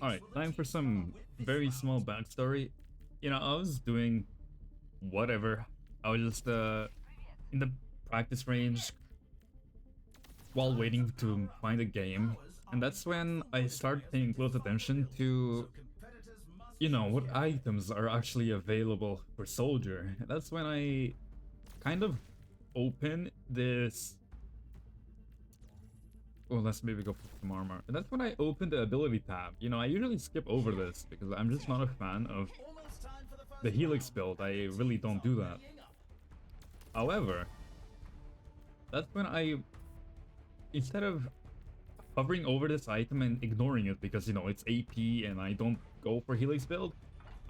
Alright, time for some very small backstory. You know, I was doing whatever. I was just in the practice range while waiting to find a game. And that's when I started paying close attention to, what items are actually available for Soldier. And that's when I kind of open this. Well, let's maybe go for some armor. And that's when I opened the ability tab. You know, I usually skip over this because I'm just not a fan of the Helix build. I really don't do that. However, that's when instead of hovering over this item and ignoring it because, it's AP and I don't go for Helix build,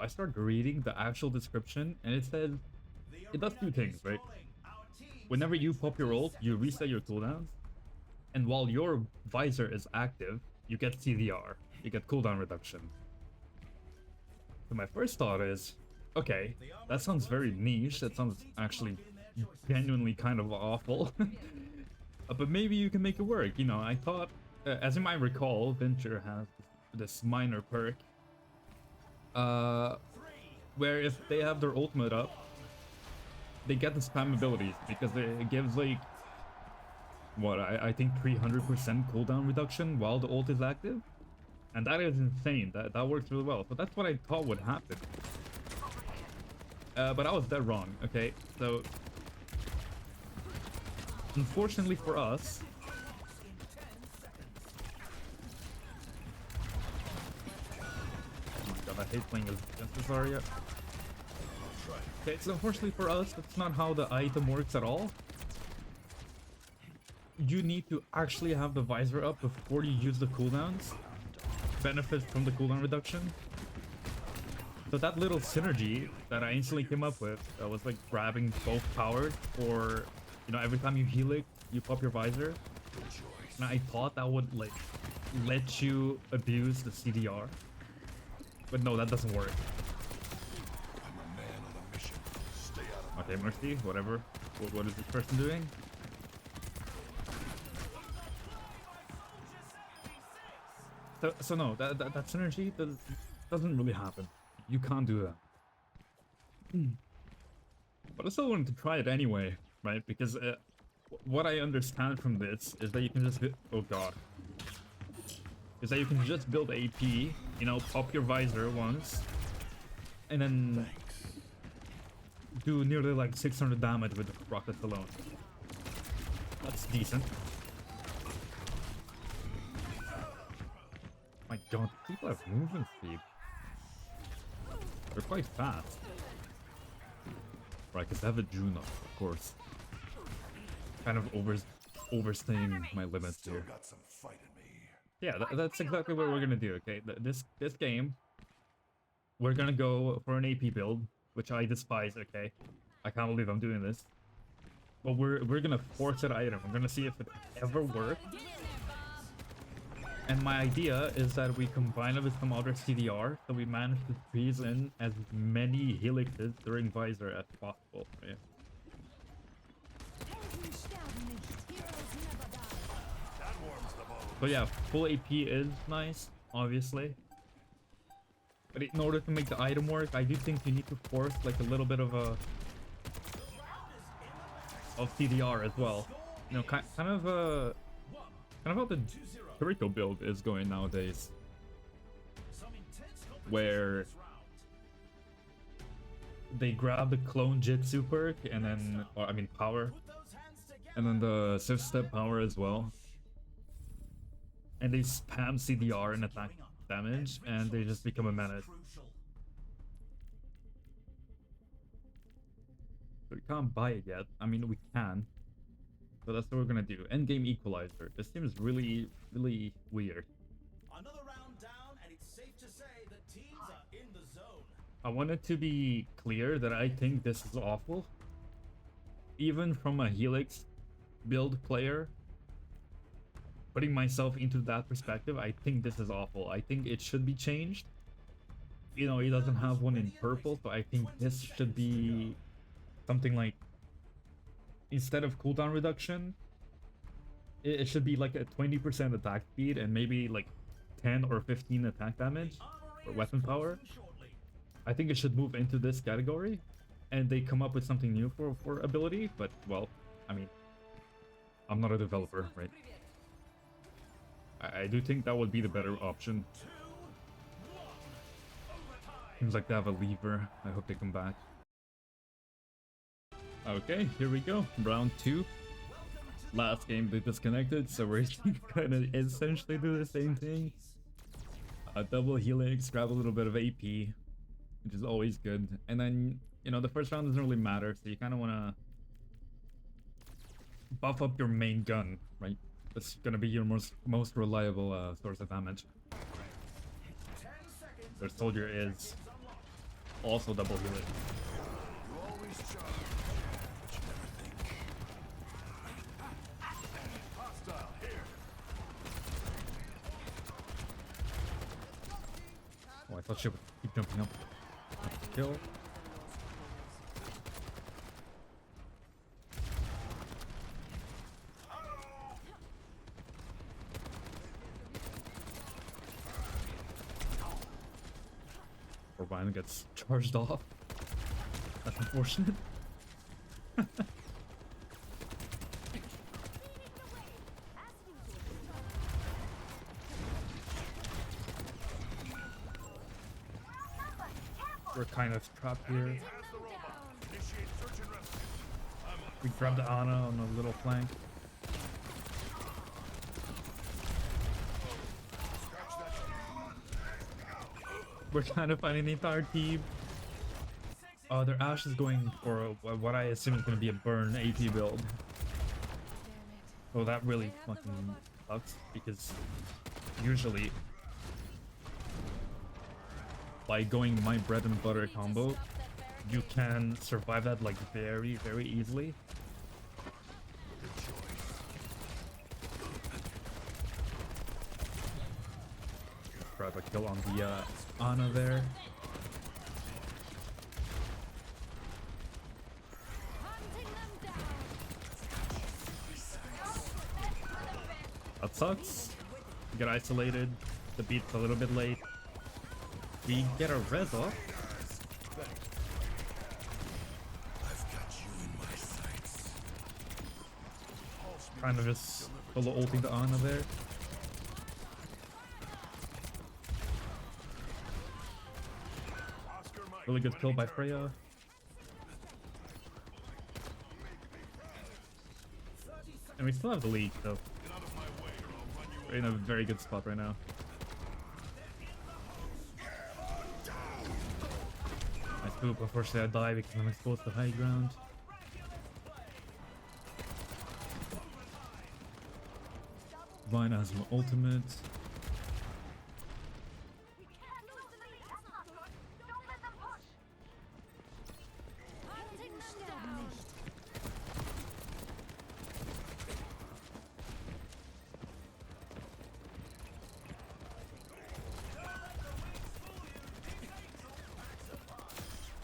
I start reading the actual description and it says it does two things, right? Whenever you pop your ult, you reset your cooldowns. And while your visor is active, you get CDR. You get cooldown reduction. So my first thought is, okay, that sounds very niche. That sounds actually genuinely kind of awful. But maybe you can make it work. I thought, as you might recall, Venture has this minor perk. Where if they have their ultimate up, they get the spam abilities because it gives like I think 300% cooldown reduction while the ult is active, and that is insane. That works really well. So that's what I thought would happen, but I was dead wrong. Okay, so unfortunately for us, oh my god, I hate playing against this Zarya. Okay, so unfortunately for us, that's not how the item works at all. You need to actually have the visor up before you use the cooldowns. Benefit from the cooldown reduction. So that little synergy that I instantly came up with, that was like grabbing both powers for, every time you heal it, you pop your visor. And I thought that would like let you abuse the CDR. But no, that doesn't work. I'm a man on a mission. Stay out of Okay, Mercy, whatever. What is this person doing? So no, that synergy doesn't really happen. You can't do that. But I still wanted to try it anyway, right? Because what I understand from this is that you can just oh god, is that you can just build AP, pop your visor once, and then do nearly like 600 damage with rockets alone. That's decent. My god, people have movement speed. They're quite fast. Right, because I have a Juno, of course. Kind of overstaying my limits Still here. got some fight in me. Yeah, that's exactly what we're gonna do, okay? This game, we're gonna go for an AP build, which I despise, okay? I can't believe I'm doing this. But we're gonna force that item. I'm gonna see if it ever works. And my idea is that we combine it with some other CDR, so we manage to squeeze in as many helixes during visor as possible. Right? So yeah, full AP is nice, obviously. But in order to make the item work, I do think you need to force like a little bit of CDR as well. Kind of how the Kiriko build is going nowadays, where they grab the clone Jitsu perk and then, power, and then the Swift Step power as well, and they spam CDR and attack damage, and they just become a menace. So we can't buy it yet. I mean, we can. So that's what we're gonna do. Endgame Equalizer. This seems really, really weird. Another round down, and it's safe to say the teams are in the zone. I want it to be clear that I think this is awful. Even from a Helix build player, putting myself into that perspective, I think this is awful. I think it should be changed. He doesn't have one in purple, so I think this should be something like, instead of cooldown reduction, it should be like a 20% attack speed and maybe like 10 or 15 attack damage or weapon power, Shortly. I think it should move into this category, and they come up with something new for ability. But well, I mean, I'm not a developer, right? I do think that would be the better option. Seems like they have a lever. I hope they come back. Okay, here we go. Round 2. Last game they disconnected, so we're gonna essentially do the same thing. Double helix, grab a little bit of AP, which is always good. And then, you know, the first round doesn't really matter, so you kind of want to buff up your main gun, right? That's gonna be your most reliable source of damage. 10 seconds. Their soldier is also double helix. You always charge, but you never think. Hostile here. Oh, I thought she would keep jumping up. Kill. Or Ryan gets charged off. That's unfortunate. We're kind of trapped here. Has the robot. Initiate search and rescue. We grabbed Ana on a little flank. We're kind of finding the entire team. Oh, their Ash is going for what I assume is going to be a burn AP build. Oh, that really fucking sucks because usually by going my bread and butter combo, you can survive that like very, very easily. Grab a kill on the Ana there. That sucks. We get isolated. The beat's a little bit late. We get a res off. I've got you in my sights. Kind of just solo ulting the Ana there. Oscar Mike. Really good kill by Freya. And we still have the lead, so Get out of my way or I'll run you we're in a very good spot right now. I swoop, unfortunately I die because I'm exposed to high ground. Vine has my ultimate.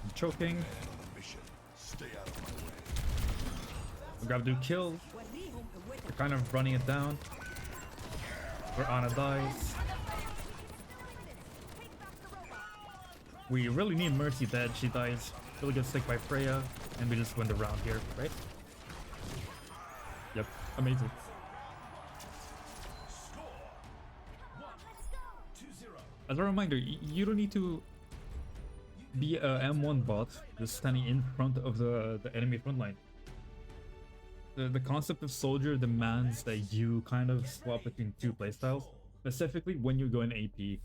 I'm choking. on a mission. Stay out of my way. We gotta do kills. We're kind of running it down. Where Ana dies. We really need Mercy dead. She dies. Really good stick by Freya. And we just win the round here, right? Yep. Amazing. As a reminder, you don't need to be a M1 bot just standing in front of the enemy front line. The concept of soldier demands that you kind of swap between two playstyles, specifically when you go in AP,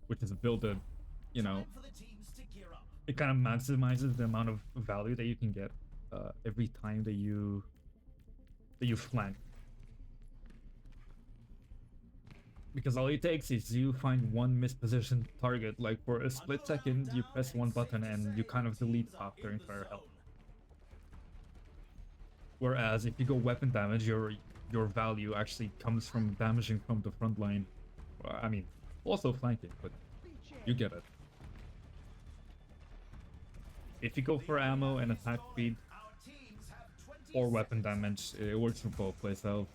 which is built a, you know, For the teams to gear up. it kind of maximizes the amount of value that you can get every time that you flank. Because all it takes is you find one mispositioned target, like for a split second, you press one button and you kind of delete half their entire health. Whereas if you go weapon damage, your value actually comes from damaging from the front line. I mean, also flanking, but you get it. If you go for ammo and attack speed Our teams have 20 or weapon damage, it works for both playstyles.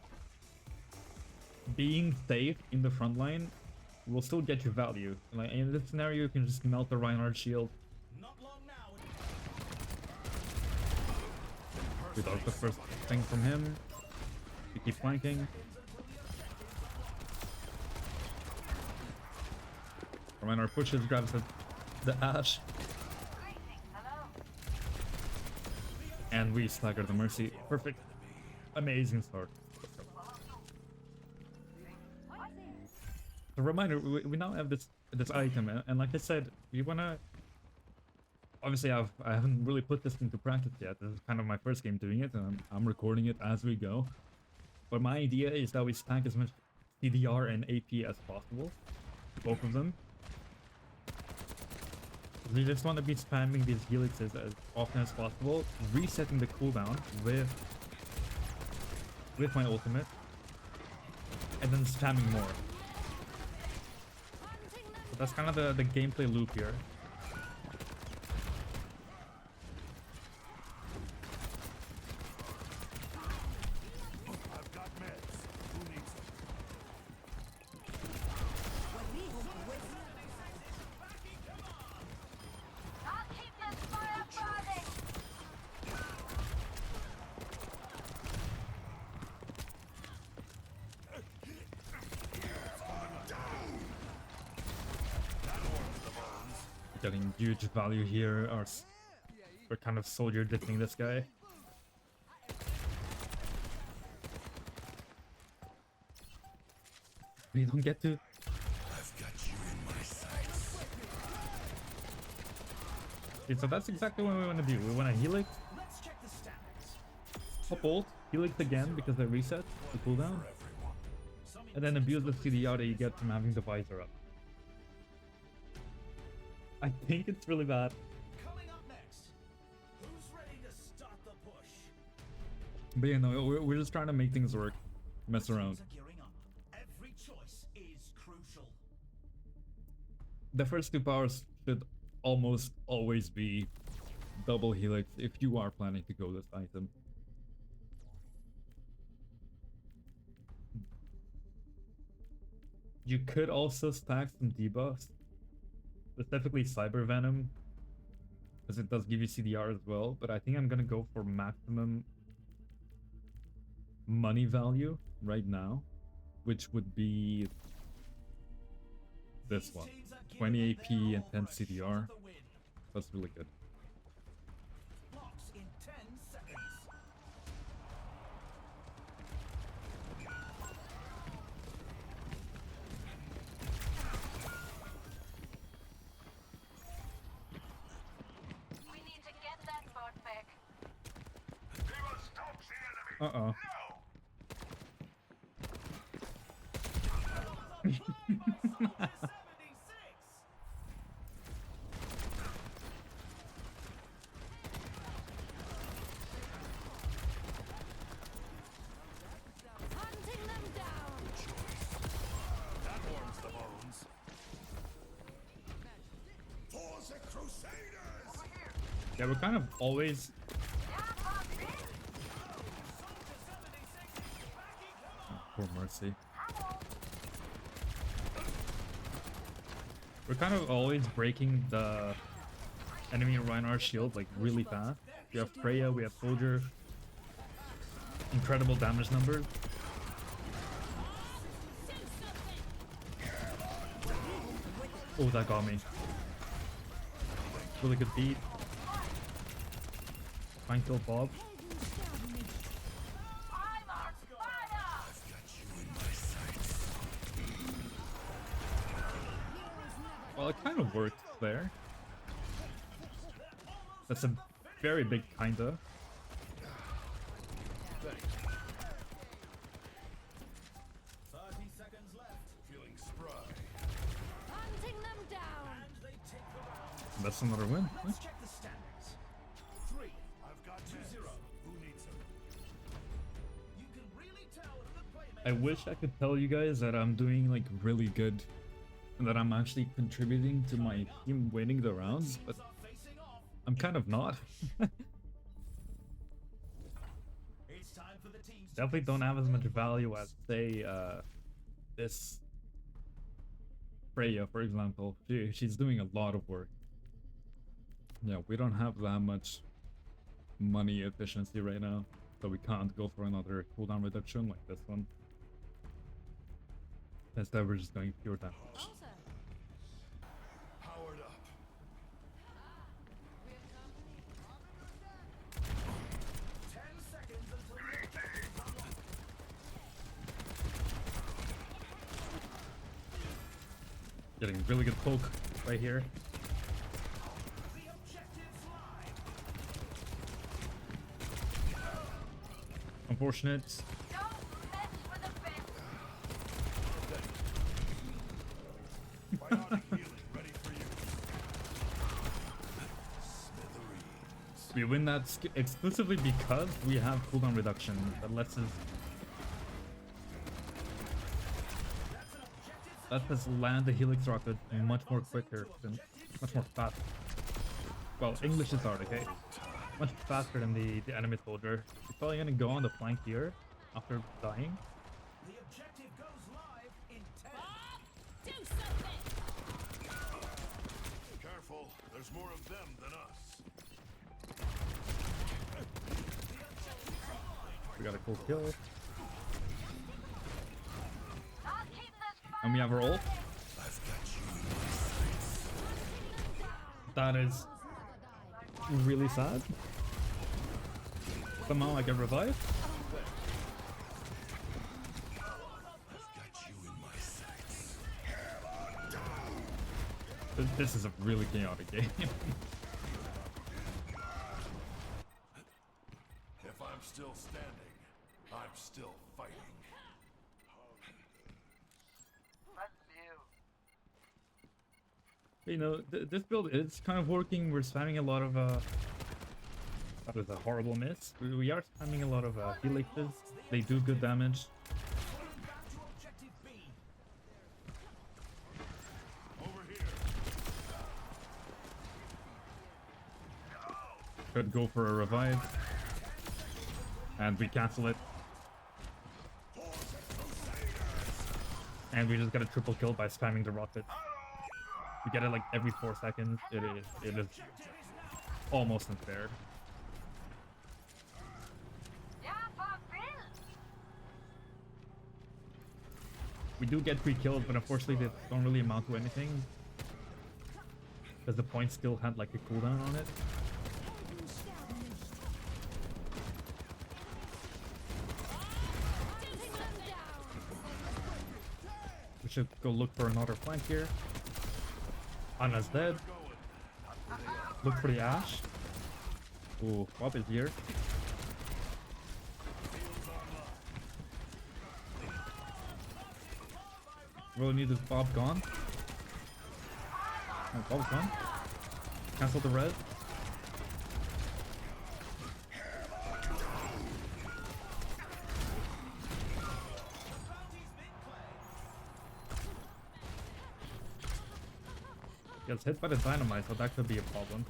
Being safe in the front line will still get you value. Like in this scenario, you can just melt the Reinhardt shield. Not long now. We dodge the first thing from him. We keep flanking. Reinhardt pushes, grabs the Ash. And we stagger the Mercy. Perfect. Amazing start. A reminder, we now have this item, and like I said, you wanna... Obviously, I haven't really put this into practice yet. This is kind of my first game doing it, and I'm recording it as we go. But my idea is that we stack as much CDR and AP as possible. Both of them. We just want to be spamming these helixes as often as possible, resetting the cooldown with my ultimate, and then spamming more. So that's kind of the gameplay loop here. I've got meds. Who needs them? I'll keep this fire burning! Getting huge value here. We're kind of soldier dipping this guy. We don't get to. I've got you in my sights. Okay, so that's exactly what we want to do. We want to helix, Let's check the stats. pop ult, helix again because they reset the cooldown, and then abuse the CDR that you get from having the visor up. I think it's really bad. Coming up next, who's ready to start the push? But you know, we're just trying to make things work. Mess around. Teams are gearing up. Every choice is crucial. The first two powers should almost always be double helix if you are planning to go this item. You could also stack some debuffs, specifically Cyber Venom, because it does give you CDR as well, but I think I'm gonna go for maximum money value right now, which would be this one. 20 AP and 10 CDR. That's really good. Blocks in 10 seconds. We need to get that boat back. We must stop the enemy. Uh-oh. Hunting them down! That warms the bones. For the Crusaders! Yeah, we're kind of always... Oh, poor Mercy. We're kind of always breaking the enemy Reinhardt shield like really fast. We have Freya, we have Soldier. Incredible damage numbers. Oh, that got me. Really good beat. Trying to kill Bob. I'm on fire! I've got you in my sights. Well, it kind of worked there. That's a very big kinda. 30 seconds left. Feeling spry. Hunting them down! And they take the round. That's another win. Let's check the standings. 3, I've got 2-0. Who needs them? You can really tell who the playmakers I wish I could tell you guys that I'm doing like really good and that I'm actually contributing to my team winning the rounds, but are facing off. I'm kind of not. It's time for the teams to Definitely don't have as much value as say this Freya, for example, she's doing a lot of work. Yeah, we don't have that much money efficiency right now, so we can't go for another cooldown reduction like this one. Instead, we're just going pure damage. Also, Powered up. we have company. 10 seconds until the objective is unlocked. Getting really good poke right here. The objective's live. Unfortunate. Don't mess with the best. Biotic healing ready for you. Smithereens. We win that exclusively because we have cooldown reduction that lets us land the helix rocket much more quicker than much more fast. Well, English is hard, okay? Much faster than the enemy soldier. He's probably gonna go on the flank here after dying. The objective goes live in 10. Do something. Careful, there's more of them than us. We got a cool kill. I'll keep this And we have our ult. I've got you in my sights. That is really sad. Somehow I get revived. I've got you in my sights. This is a really chaotic game. If I'm still standing, I'm still fighting. You know, this build is kind of working. We're spamming a lot of that was a horrible miss. We are spamming a lot of helixes. They do good damage. Back to objective B. Over here. Could go for a revive. And we cancel it. And we just got a triple kill by spamming the rocket. We get it like every 4 seconds. It is almost unfair. Yeah, for Bill. We do get 3 kills, but unfortunately they don't really amount to anything. Because the point still had like a cooldown on it. Hunting them down. We should go look for another flank here. Anna's dead. Look for the Ash. Ooh, Bob is here. Really need this Bob gone. Oh, Bob's gone. Cancel the red. Gets hit by the dynamite, so that could be a problem.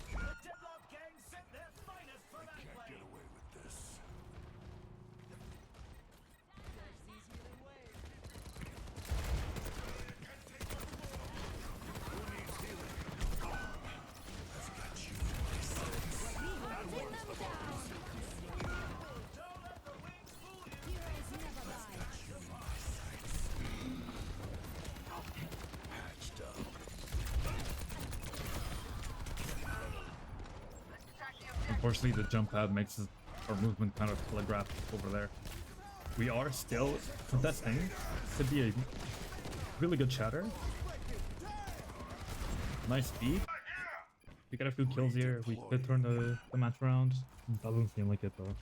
The Deadlock gang sent their finest for that Can't play. get away with this. Who needs healing? I've got you in my sights. Hunting them down. Don't let the wings fool you. Heroes never die. You in my sights. Patched up. Unfortunately, the jump pad makes our movement kind of telegraphed over there. We are still contesting. Could be a really good shatter. Nice speed. We got a few kills here. We could turn the match around. Doesn't seem like it though.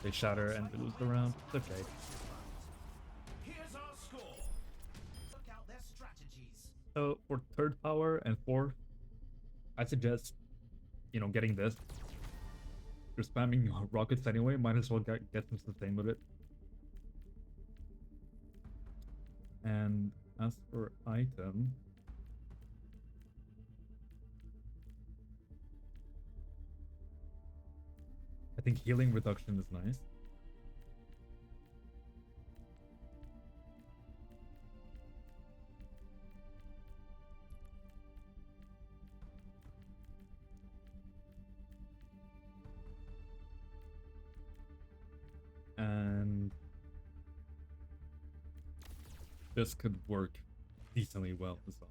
They shatter and we lose the round. It's okay. Here's our score. Look out their strategies. So for third power and fourth, I suggest, you know, getting this. You're spamming rockets anyway, might as well get some sustain with it. And as for item, I think healing reduction is nice. this could work decently well as well.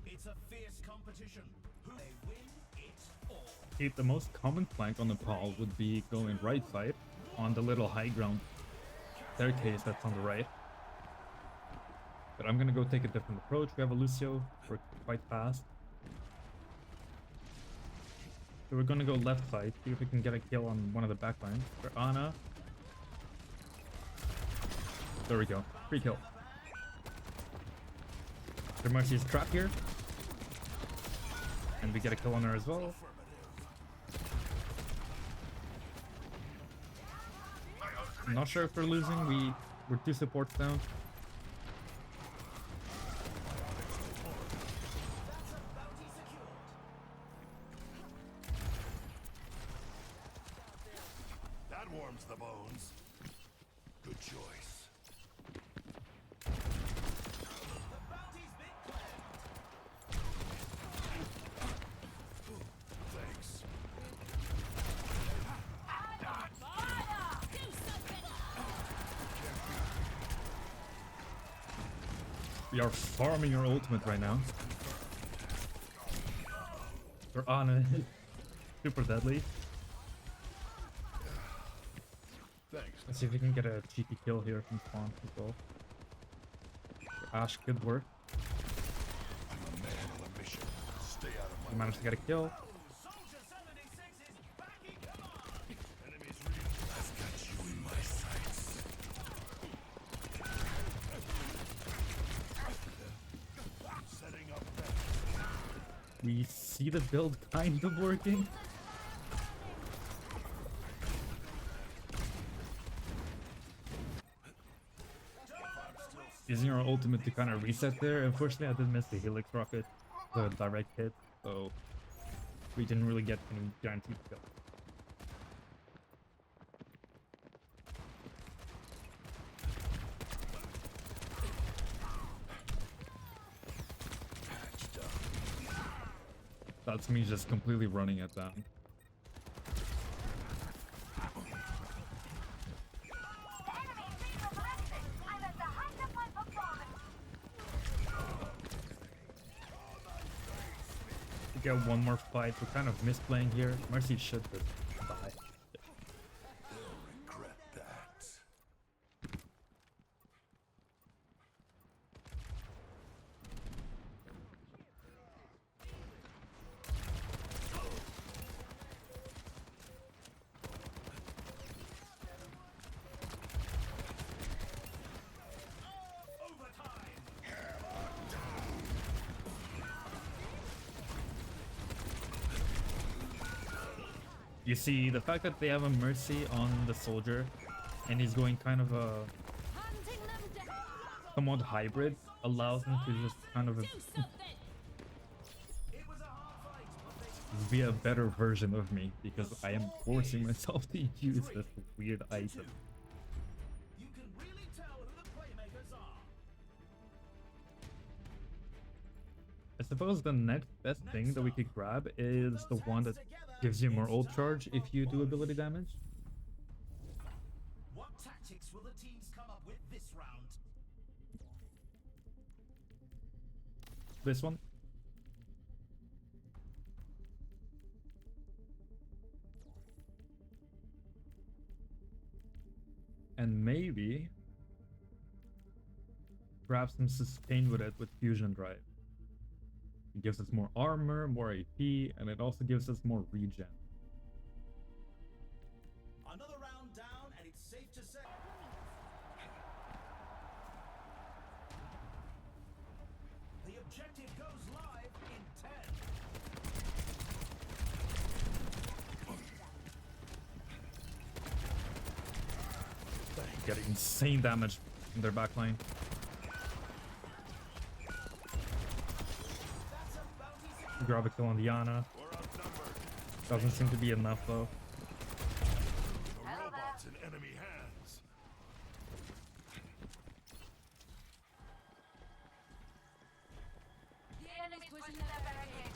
It's a fierce competition. Who they win it all. The most common flank on the Paul would be going right side on the little high ground staircase that's on the right. But I'm gonna go take a different approach. We have a Lucio, we're quite fast. So we're gonna go left side, see if we can get a kill on one of the back lines. For Ana. There we go, free kill. Their Mercy's trapped here. And we get a kill on her as well. I'm not sure if we're losing, we're 2 supports down. That warms the bones. Good choice. The bounty's been claimed. Thanks. Do something. We are farming our ultimate right now. We're on it. Super deadly. Thanks. Let's see if we can get a cheeky kill here from spawn as well. Ash could work. I'm a man on a mission. Stay out of We my managed to get a kill. Soldier 76 is backing come on. enemies. I've got you in my sights. Setting up that. We see the build kind of working. Using our ultimate to kind of reset there. Unfortunately, I did miss the Helix rocket, the direct hit, so we didn't really get any guaranteed kill. Patched up. That's me just completely running it down. We get one more fight. We're kind of misplaying here. Mercy should just die. They'll regret that. Overtime. You see, the fact that they have a Mercy on the soldier, and he's going kind of a Hunting them down. somewhat hybrid, allows him to just kind of Do something. It was a hard fight, but they be a better version of me, because I am forcing myself to use this weird item. you can really tell who the playmakers are. I suppose the next best thing that we could grab is the one that gives you more ult charge if you do ability damage. What tactics will the teams come up with this round? This one. And maybe grab some sustain with it with fusion drive. It gives us more armor, more AP, and it also gives us more regen. Another round down, and it's safe to say. The objective goes live in 10. Get insane damage in their backline. Grab a kill on Diana. We're outnumbered. Doesn't seem to be enough though. The robot's in enemy hands. The enemy's pushing their barricade.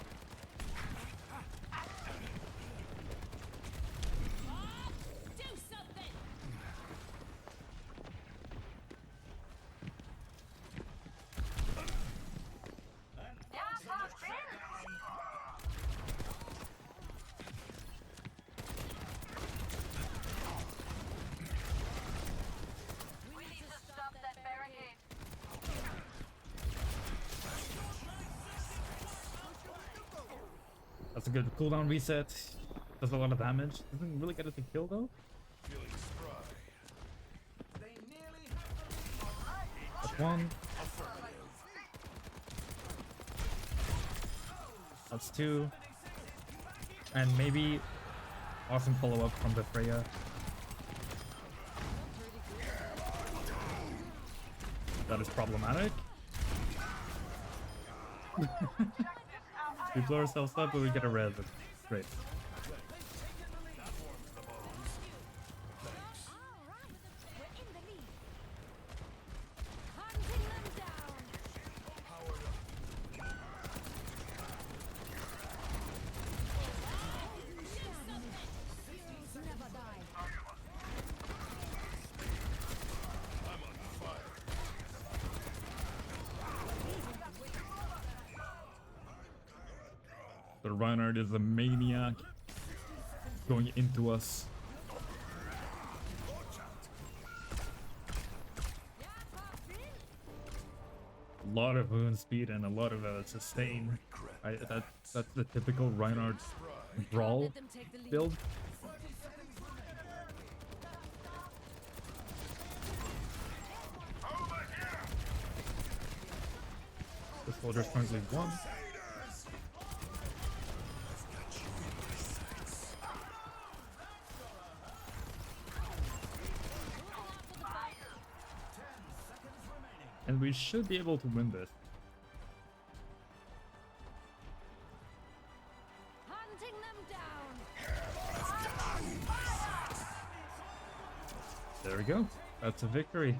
Do something. That's a good cooldown reset. Does a lot of damage. Doesn't really get it to kill though. Feeling spry. They nearly have the That's one. Affirmative. That's two. And maybe awesome follow-up from the Freya. That is problematic. We blow ourselves up, but we get a res. That's great. That warms the bones. Thanks. All right. We're in the lead. Hunting them down. Powered up. Heroes never die. I'm on fire. The Reinhardt is a maniac going into us. A lot of wound speed and a lot of sustain. That's the typical Reinhardt brawl Let them take the lead. build. The soldier's currently one. And we should be able to win this. Hunting them down. There we go. That's a victory.